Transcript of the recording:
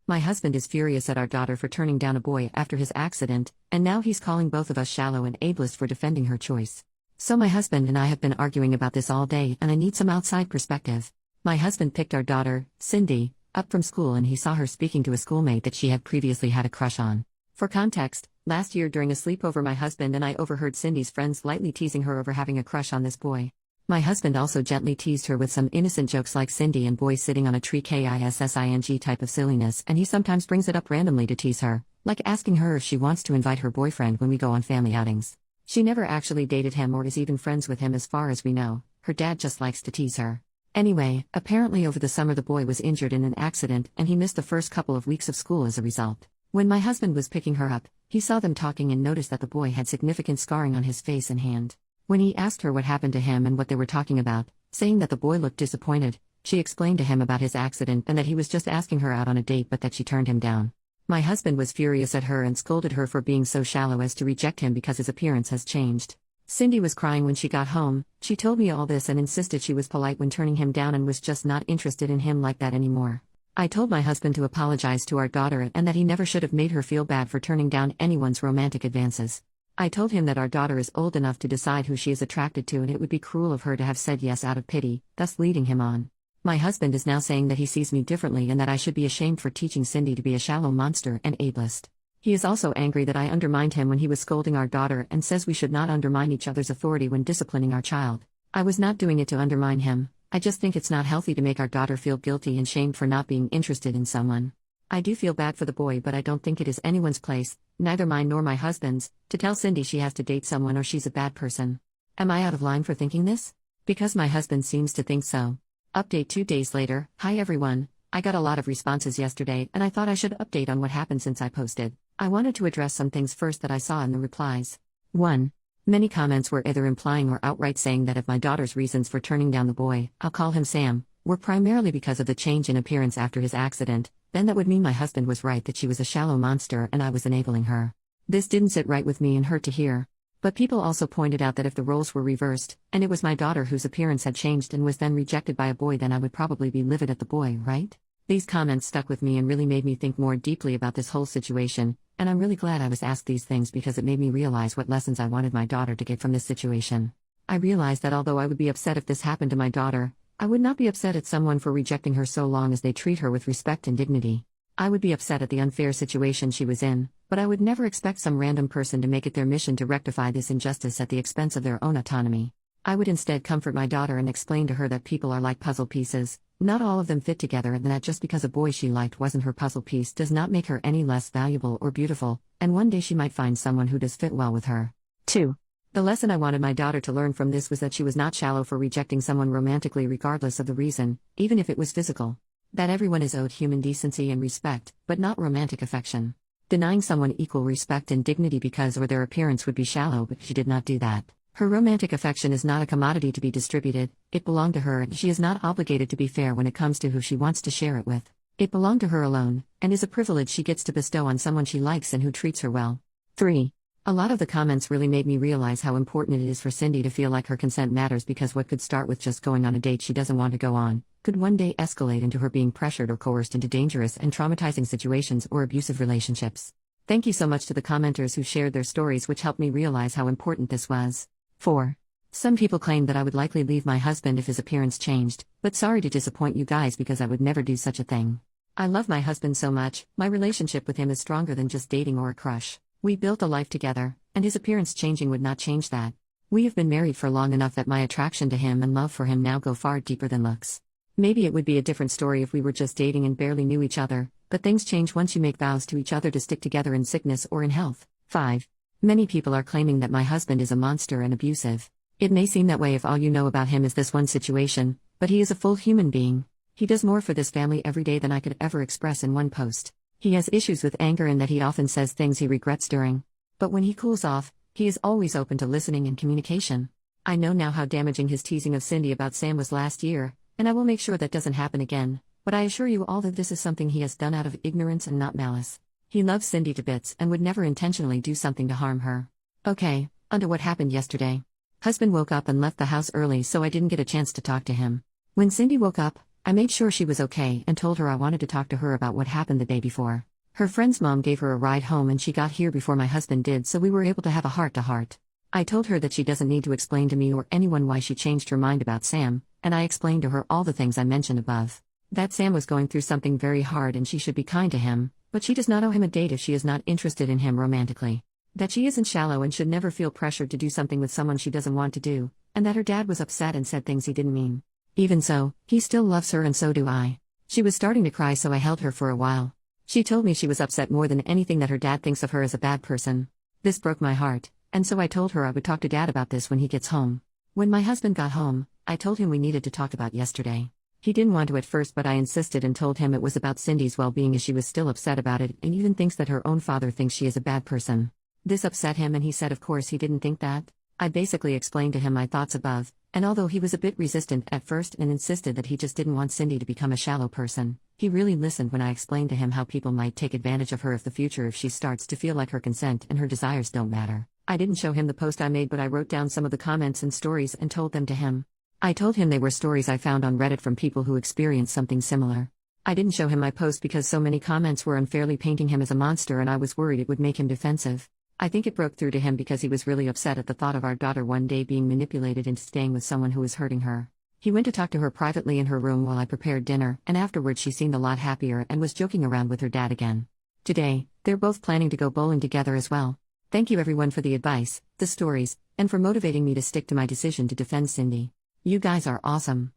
My husband is furious at our daughter for turning down a boy after his accident, and now he's calling both of us shallow and ableist for defending her choice. So my husband and I have been arguing about this all day, and I need some outside perspective. My husband picked our daughter, Cindy, up from school, and he saw her speaking to a schoolmate that she had previously had a crush on. For context, last year during a sleepover, my husband and I overheard Cindy's friends lightly teasing her over having a crush on this boy. My husband also gently teased her with some innocent jokes like Cindy and boys sitting on a tree kissing type of silliness, and he sometimes brings it up randomly to tease her, like asking her if she wants to invite her boyfriend when we go on family outings. She never actually dated him or is even friends with him as far as we know. Her dad just likes to tease her. Anyway, apparently over the summer the boy was injured in an accident and he missed the first couple of weeks of school as a result. When my husband was picking her up, he saw them talking and noticed that the boy had significant scarring on his face and hand. When he asked her what happened to him and what they were talking about, saying that the boy looked disappointed, she explained to him about his accident and that he was just asking her out on a date but that she turned him down. My husband was furious at her and scolded her for being so shallow as to reject him because his appearance has changed. Cindy was crying when she got home. She told me all this and insisted she was polite when turning him down and was just not interested in him like that anymore. I told my husband to apologize to our daughter and that he never should have made her feel bad for turning down anyone's romantic advances. I told him that our daughter is old enough to decide who she is attracted to and it would be cruel of her to have said yes out of pity, thus leading him on. My husband is now saying that he sees me differently and that I should be ashamed for teaching Cindy to be a shallow monster and ableist. He is also angry that I undermined him when he was scolding our daughter and says we should not undermine each other's authority when disciplining our child. I was not doing it to undermine him. I just think it's not healthy to make our daughter feel guilty and shamed for not being interested in someone. I do feel bad for the boy, but I don't think it is anyone's place, neither mine nor my husband's, to tell Cindy she has to date someone or she's a bad person. Am I out of line for thinking this? Because my husband seems to think so. Update 2 days later. Hi everyone. I got a lot of responses yesterday and I thought I should update on what happened since I posted. I wanted to address some things first that I saw in the replies. 1. Many comments were either implying or outright saying that if my daughter's reasons for turning down the boy, I'll call him Sam, were primarily because of the change in appearance after his accident, then that would mean my husband was right that she was a shallow monster and I was enabling her. This didn't sit right with me and hurt to hear. But people also pointed out that if the roles were reversed, and it was my daughter whose appearance had changed and was then rejected by a boy, then I would probably be livid at the boy, right? These comments stuck with me and really made me think more deeply about this whole situation, and I'm really glad I was asked these things because it made me realize what lessons I wanted my daughter to get from this situation. I realized that although I would be upset if this happened to my daughter, I would not be upset at someone for rejecting her so long as they treat her with respect and dignity. I would be upset at the unfair situation she was in, but I would never expect some random person to make it their mission to rectify this injustice at the expense of their own autonomy. I would instead comfort my daughter and explain to her that people are like puzzle pieces, not all of them fit together, and that just because a boy she liked wasn't her puzzle piece does not make her any less valuable or beautiful, and one day she might find someone who does fit well with her. 2. The lesson I wanted my daughter to learn from this was that she was not shallow for rejecting someone romantically regardless of the reason, even if it was physical. That everyone is owed human decency and respect, but not romantic affection. Denying someone equal respect and dignity because or their appearance would be shallow, but she did not do that. Her romantic affection is not a commodity to be distributed, it belonged to her and she is not obligated to be fair when it comes to who she wants to share it with. It belonged to her alone, and is a privilege she gets to bestow on someone she likes and who treats her well. 3. A lot of the comments really made me realize how important it is for Cindy to feel like her consent matters, because what could start with just going on a date she doesn't want to go on, could one day escalate into her being pressured or coerced into dangerous and traumatizing situations or abusive relationships. Thank you so much to the commenters who shared their stories, which helped me realize how important this was. 4. Some people claimed that I would likely leave my husband if his appearance changed, but sorry to disappoint you guys because I would never do such a thing. I love my husband so much, my relationship with him is stronger than just dating or a crush. We built a life together, and his appearance changing would not change that. We have been married for long enough that my attraction to him and love for him now go far deeper than looks. Maybe it would be a different story if we were just dating and barely knew each other, but things change once you make vows to each other to stick together in sickness or in health. 5. Many people are claiming that my husband is a monster and abusive. It may seem that way if all you know about him is this one situation, but he is a full human being. He does more for this family every day than I could ever express in one post. He has issues with anger and that he often says things he regrets during. But when he cools off, he is always open to listening and communication. I know now how damaging his teasing of Cindy about Sam was last year, and I will make sure that doesn't happen again, but I assure you all that this is something he has done out of ignorance and not malice. He loves Cindy to bits and would never intentionally do something to harm her. Okay, onto what happened yesterday. Husband woke up and left the house early, so I didn't get a chance to talk to him. When Cindy woke up, I made sure she was okay and told her I wanted to talk to her about what happened the day before. Her friend's mom gave her a ride home and she got here before my husband did, so we were able to have a heart-to-heart. I told her that she doesn't need to explain to me or anyone why she changed her mind about Sam, and I explained to her all the things I mentioned above. That Sam was going through something very hard and she should be kind to him, but she does not owe him a date if she is not interested in him romantically. That she isn't shallow and should never feel pressured to do something with someone she doesn't want to do, and that her dad was upset and said things he didn't mean. Even so, he still loves her and so do I. She was starting to cry, so I held her for a while. She told me she was upset more than anything that her dad thinks of her as a bad person. This broke my heart, and so I told her I would talk to Dad about this when he gets home. When my husband got home, I told him we needed to talk about yesterday. He didn't want to at first, but I insisted and told him it was about Cindy's well-being, as she was still upset about it and even thinks that her own father thinks she is a bad person. This upset him and he said of course he didn't think that. I basically explained to him my thoughts above, and although he was a bit resistant at first and insisted that he just didn't want Cindy to become a shallow person, he really listened when I explained to him how people might take advantage of her if she starts to feel like her consent and her desires don't matter. I didn't show him the post I made, but I wrote down some of the comments and stories and told them to him. I told him they were stories I found on Reddit from people who experienced something similar. I didn't show him my post because so many comments were unfairly painting him as a monster and I was worried it would make him defensive. I think it broke through to him because he was really upset at the thought of our daughter one day being manipulated into staying with someone who was hurting her. He went to talk to her privately in her room while I prepared dinner, and afterwards she seemed a lot happier and was joking around with her dad again. Today, they're both planning to go bowling together as well. Thank you everyone for the advice, the stories, and for motivating me to stick to my decision to defend Cindy. You guys are awesome.